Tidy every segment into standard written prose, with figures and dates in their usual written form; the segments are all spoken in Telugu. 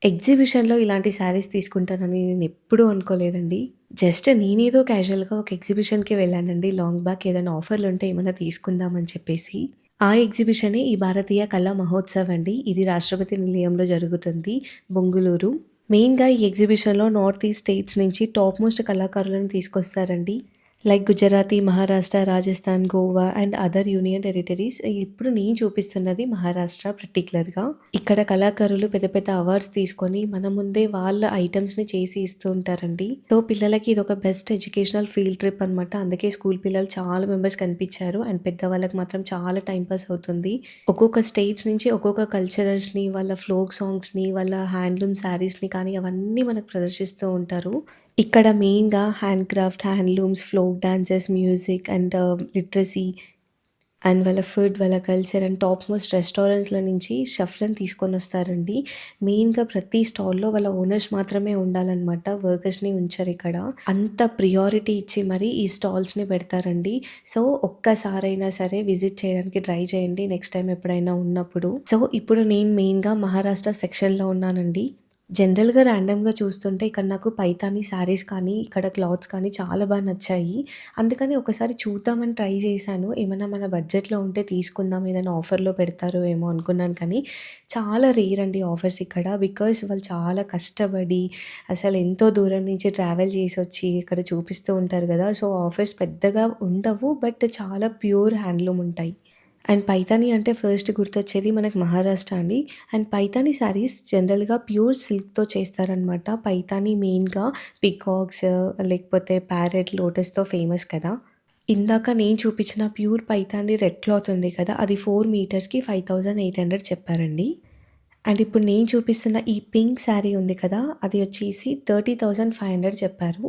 ఎగ్జిబిషన్‌లో ఇలాంటి శారీస్ తీసుకుంటానని నేనెప్పుడూ అనుకోలేదండి. జస్ట్ నేనేదో క్యాజువల్‌గా ఒక ఎగ్జిబిషన్‌కి వెళ్ళానండి లాంగ్ బ్యాక్ ఏదైనా ఆఫర్‌లుంటే ఏమన్నా తీసుకుందాం అని చెప్పేసి. ఆ ఎగ్జిబిషనే ఈ భారతీయ కళా మహోత్సవ్ అండి. ఇది రాష్ట్రపతి నిలయంలో జరుగుతుంది బొంగుళూరు. మెయిన్‌గా ఈ ఎగ్జిబిషన్‌లో నార్త్ ఈస్ట్ స్టేట్స్ నుంచి టాప్ మోస్ట్ కళాకారులను తీసుకొస్తారండి. Like Gujarati, Maharashtra, Rajasthan, Goa and other union territories. ఇప్పుడు నేను చూపిస్తున్నది మహారాష్ట్ర పర్టిక్యులర్‌గా. ఇక్కడ కళాకారులు పెద్ద పెద్ద అవార్డ్స్ తీసుకొని మన ముందే వాళ్ళ ఐటెమ్స్‌ని చేసి ఇస్తూ ఉంటారండి. సో, పిల్లలకి ఇదొక బెస్ట్ ఎడ్యుకేషనల్ ఫీల్డ్ ట్రిప్ అనమాట. అందుకే స్కూల్ పిల్లలు చాలా మెంబర్స్ కనిపించారు. అండ్ పెద్దవాళ్ళకి మాత్రం చాలా టైమ్ పాస్ అవుతుంది. ఒక్కొక్క స్టేట్స్ నుంచి ఒక్కొక్క కల్చరల్స్‌ని, వాళ్ళ ఫోక్ సాంగ్స్‌ని, వాళ్ళ హ్యాండ్లూమ్ శారీస్‌ని కానీ అవన్నీ మనకు ప్రదర్శిస్తూ ఉంటారు. ఇక్కడ మెయిన్‌గా handcraft, handlooms, folk dances, music and literacy and వాళ్ళ ఫుడ్, వాళ్ళ కల్చర్ అండ్ టాప్ మోస్ట్ రెస్టారెంట్‌ల నుంచి షెఫ్‌లని తీసుకొనొస్తారండి. మెయిన్‌గా ప్రతి స్టాల్‌లో వాళ్ళ ఓనర్స్ మాత్రమే ఉండాలనమాట. వర్కర్స్‌ని ఉంచరిక్కడ. అంత ప్రియారిటీ ఇచ్చి మరి ఈ స్టాల్స్‌ని పెడతారండి. సో, ఒక్కసారైనా సరే విజిట్ చేయడానికి ట్రై చేయండి నెక్స్ట్ టైమ్ ఎప్పుడైనా ఉన్నప్పుడు. సో, ఇప్పుడు నేను మెయిన్‌గా మహారాష్ట్ర సెక్షన్‌లో ఉన్నానండి. జనరల్‌గా ర్యాండమ్‌గా చూస్తుంటే ఇక్కడ నాకు పైతాని శారీస్ కానీ, ఇక్కడ క్లాత్స్ కానీ చాలా నచ్చాయి. అందుకని ఒకసారి చూద్దామని ట్రై చేశాను. ఏమన్నా మన బడ్జెట్‌లో ఉంటే తీసుకుందాం, ఏదైనా ఆఫర్‌లో పెడతారో ఏమో అనుకున్నాను కానీ, చాలా రేర్ అండి ఆఫర్స్ ఇక్కడ. బికాజ్ వాళ్ళు చాలా కష్టపడి అసలు ఎంతో దూరం నుంచి ట్రావెల్ చేసొచ్చి ఇక్కడ చూపిస్తూ ఉంటారు గదా! సో, ఆఫర్స్ పెద్దగా ఉండవు. బట్ చాలా ప్యూర్ హ్యాండ్లూమ్ ఉంటాయి. అండ్ పైతాని అంటే ఫస్ట్ గుర్తొచ్చేది మనకు మహారాష్ట్ర అండి. అండ్ పైతాని శారీస్ జనరల్‌గా ప్యూర్ సిల్క్‌తో చేస్తారనమాట. పైతాని మెయిన్‌గా పీకాక్స్ లేకపోతే ప్యారెట్, లోటస్‌తో ఫేమస్ కదా! ఇందాక నేను చూపించిన ప్యూర్ పైతాని రెడ్ క్లాత్ ఉంది కదా! అది 4 మీటర్స్‌కి 5800 చెప్పారండి. అండ్ ఇప్పుడు నేను చూపిస్తున్న ఈ పింక్ శారీ ఉంది కదా! అది వచ్చేసి 30,500 చెప్పారు.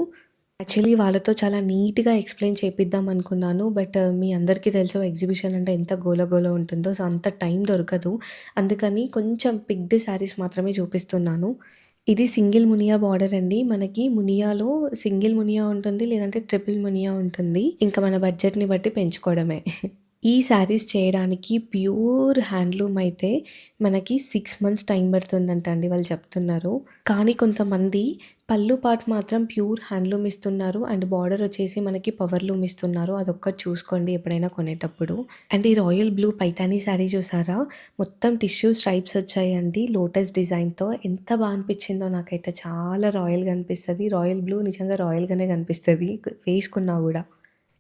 యాక్చువల్లీ వాళ్ళతో చాలా నీట్‌గా ఎక్స్‌ప్లెయిన్ చేపిద్దాం అనుకున్నాను. బట్ మీ అందరికీ తెలుసు ఎగ్జిబిషన్ అంటే ఎంత గోల ఉంటుందో. సో, అంత టైం దొరకదు. అందుకని కొంచెం పిక్డ్ శారీస్ మాత్రమే చూపిస్తున్నాను. ఇది సింగిల్ మునియా బార్డర్ అండి. మనకి మునియాలో సింగిల్ మునియా ఉంటుంది. లేదంటే ట్రిపుల్ మునియా ఉంటుంది. ఇంకా మన బడ్జెట్‌ని బట్టి పెంచుకోవడమే. ఈ శారీస్ చేయడానికి ప్యూర్ హ్యాండ్లూమ్ అయితే మనకి 6 మంత్స్ టైం పడుతుందంట అండి వాళ్ళు చెప్తున్నారు. కానీ కొంతమంది పళ్ళు పార్ట్ మాత్రం ప్యూర్ హ్యాండ్లూమ్ ఇస్తున్నారు. అండ్ బార్డర్ వచ్చేసి మనకి పవర్ లూమ్ ఇస్తున్నారు. అదొక్కటి చూసుకోండి ఎప్పుడైనా కొనేటప్పుడు. అండ్ ఈ రాయల్ బ్లూ పైతానీ శారీ చూసారా? మొత్తం టిష్యూ స్ట్రైప్స్ వచ్చాయండి లోటస్ డిజైన్‌తో. ఎంత అనిపించిందో నాకైతే చాలా రాయల్‌గా అనిపిస్తది. రాయల్ బ్లూ నిజంగా రాయల్‌గానే కనిపిస్తది వేసుకున్నా గూడా.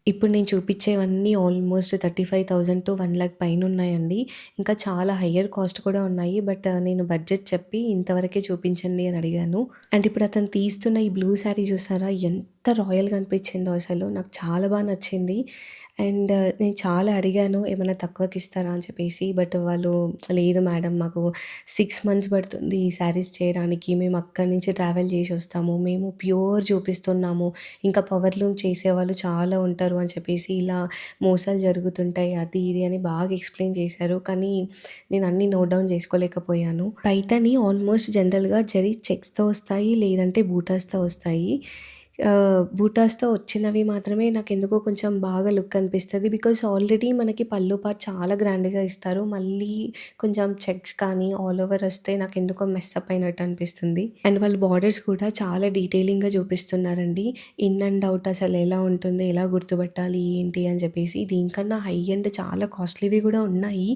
ఇప్పుడు నేను చూపిచ్చేవన్నీ ఆల్మోస్ట్ 35,000-1,00,000 పైనున్నాయండి. ఇంకా చాలా హయ్యర్ కాస్ట్ కూడా ఉన్నాయి. బట్ నేను బడ్జెట్ చెప్పి ఇంతవరకే చూపించండి అని అడిగాను. అండ్ ఇప్పుడు అతను తీస్తున్న ఈ బ్లూ శారీ చూసారా? ఎంత రాయల్‌గా అనిపించిందో అసలు. నాకు చాలా నచ్చింది. అండ్ నేను చాలా అడిగాను ఏమైనా తక్కువకిస్తారా అని చెప్పేసి. బట్ వాళ్ళు లేదు మేడం మాకు 6 మంత్స్ పడుతుంది ఈ శారీస్ చేయడానికి. మేము అక్కడి నుంచి ట్రావెల్ చేసి వస్తాము. మేము ప్యూర్ చూపిస్తున్నాము. ఇంకా పవర్ లూమ్ చేసేవాళ్ళు చాలా ఉంటారు అని చెప్పేసి ఇలా మోసాలు జరుగుతుంటాయి అది ఇది అని బాగా ఎక్స్‌ప్లెయిన్ చేశారు. కానీ నేను అన్నీ నోట్ డౌన్ చేసుకోలేకపోయాను. పైతాని ఆల్మోస్ట్ జనరల్‌గా జరీ చెక్స్‌తో వస్తాయి. లేదంటే బూటాస్‌తో వస్తాయి. బూటాస్‌తో వచ్చినవి మాత్రమే నాకెందుకో కొంచెం బాగా లుక్ అనిపిస్తది. బికాజ్ ఆల్రెడీ మనకి పళ్ళు పార్ట్ చాలా గ్రాండ్‌గా ఇస్తారు. మళ్ళీ కొంచెం చెక్స్ కానీ ఆల్ ఓవర్ వస్తే నాకెందుకో మెస్ అప్ అయినట్టు అనిపిస్తుంది. అండ్ వాళ్ళు బార్డర్స్ కూడా చాలా డీటెయిలింగ్‌గా చూపిస్తున్నారండి. ఇన్ అండ్ ఔట్ అసలు ఎలా ఉంటుంది, ఎలా గుర్తుపట్టాలి, ఏంటి అని చెప్పేసి. దీనికన్నా హై ఎండ్ చాలా కాస్ట్‌లీవి కూడా ఉన్నాయి.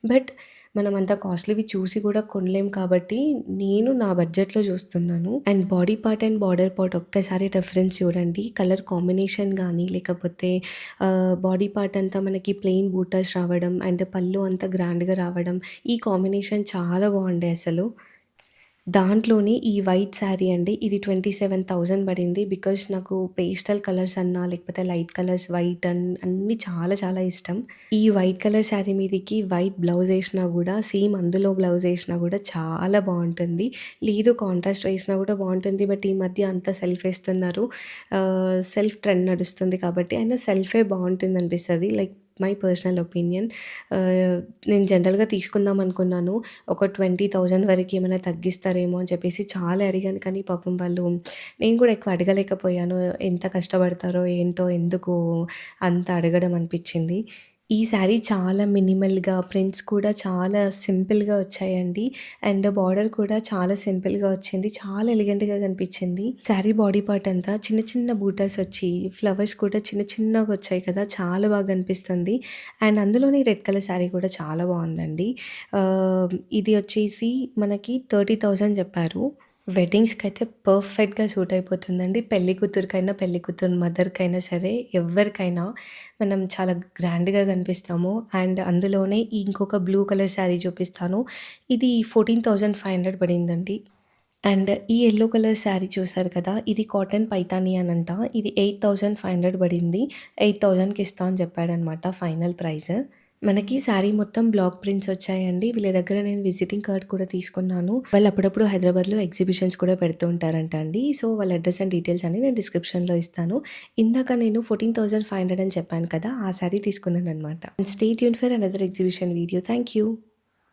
బట్ మనం అంత కాస్ట్‌లీవి చూసి కూడా కొనలేం కాబట్టి నేను నా బడ్జెట్‌లో చూస్తున్నాను. And body part and border part ఒక్కసారి డిఫరెన్స్ చూడండి. కలర్ కాంబినేషన్ గానీ లేకపోతే బాడీ పార్ట్ అంతా మనకి ప్లెయిన్ బూటాస్ రావడం అండ్ పళ్ళు అంతా గ్రాండ్‌గా రావడం ఈ కాంబినేషన్ చాలా బాగుండే అసలు. దాంట్లోని ఈ వైట్ శారీ అండి. ఇది 27,000 పడింది. బికాజ్ నాకు పేస్టల్ కలర్స్ అన్నా, లేకపోతే లైట్ కలర్స్ వైట్ అన్నీ చాలా చాలా ఇష్టం. ఈ వైట్ కలర్ శారీ మీదకి వైట్ బ్లౌజ్ ఏసినా గూడా సేమ్ అందులో బ్లౌజ్ ఏసినా గూడా చాలా బావుంటుంది. లేదు కాంట్రాస్ట్ వేసినా గూడా బావుంటుంది. బట్ ఈ మధ్య అంతా సెల్ఫ్ ఏస్తున్నారు. సెల్ఫ్ ట్రెండ్ నడుస్తుంది కాబట్టి అయినా సెల్ఫే బావుంటుందనిపిస్తది. Like my personal opinion. నేను జనరల్‌గా తీసుకుందాం అనుకున్నాను. ఒక 20,000 వరకు ఏమైనా తగ్గిస్తారేమో అని చెప్పేసి చాలా అడిగాను. కానీ పాపం వాళ్ళు నేను కూడా ఎక్కువ అడగలేకపోయాను. ఎంత కష్టపడతారో ఏంటో ఎందుకు అంత అడగడం అనిపిచ్చింది. ఈ శారీ చాలా మినిమల్‌గా ప్రింట్స్ కూడా చాలా సింపుల్‌గా వచ్చాయండి. అండ్ బార్డర్ కూడా చాలా సింపుల్‌గా వచ్చింది. చాలా ఎలిగెంట్‌గా కనిపించింది. శారీ బాడీ పార్ట్ అంతా చిన్న చిన్న బూటాస్ వచ్చి ఫ్లవర్స్ కూడా చిన్న చిన్నగా వచ్చాయి కదా! చాలా బాగా కనిపిస్తుంది. అండ్ అందులోని రెడ్ కలర్ శారీ కూడా చాలా బావుందండి. ఇది వచ్చేసి మనకి 30,000 చెప్పారు. వెడ్డింగ్స్‌కైతే పర్ఫెక్ట్‌గా సూట్ అయిపోతుందండి. పెళ్లి కూతురికైనా, పెళ్లి కూతురు మదర్‌కైనా సరే ఎవ్వరికైనా మనం చాలా గ్రాండ్‌గా కనిపిస్తాము. అండ్ అందులోనే ఇంకొక బ్లూ కలర్ శారీ చూపిస్తాను. ఇది 14,500 పడిందండి. అండ్ ఈ యెల్లో కలర్ శారీ చూసారు కదా! ఇది కాటన్ పైతాని అనంట. ఇది 8,500 పడింది. 8,000కి ఇస్తా అని చెప్పాడనమాట ఫైనల్ ప్రైస్. మనకి శారీ మొత్తం బ్లాక్ ప్రింట్స్ వచ్చాయండి. వీళ్ళ దగ్గర నేను విజిటింగ్ కార్డ్ కూడా తీసుకున్నాను. వాళ్ళు అప్పుడప్పుడు హైదరాబాద్‌లో ఎగ్జిబిషన్స్ కూడా పెడుతూ ఉంటారంట అండి. సో, వాళ్ళ అడ్రెస్ అండ్ డీటెయిల్స్ అన్నీ నేను డిస్క్రిప్షన్‌లో ఇస్తాను. ఇందాక నేను 14,500 అని చెప్పాను కదా! ఆ శారీ తీసుకున్నాననమాట. Stay tuned for another exhibition video. Thank you.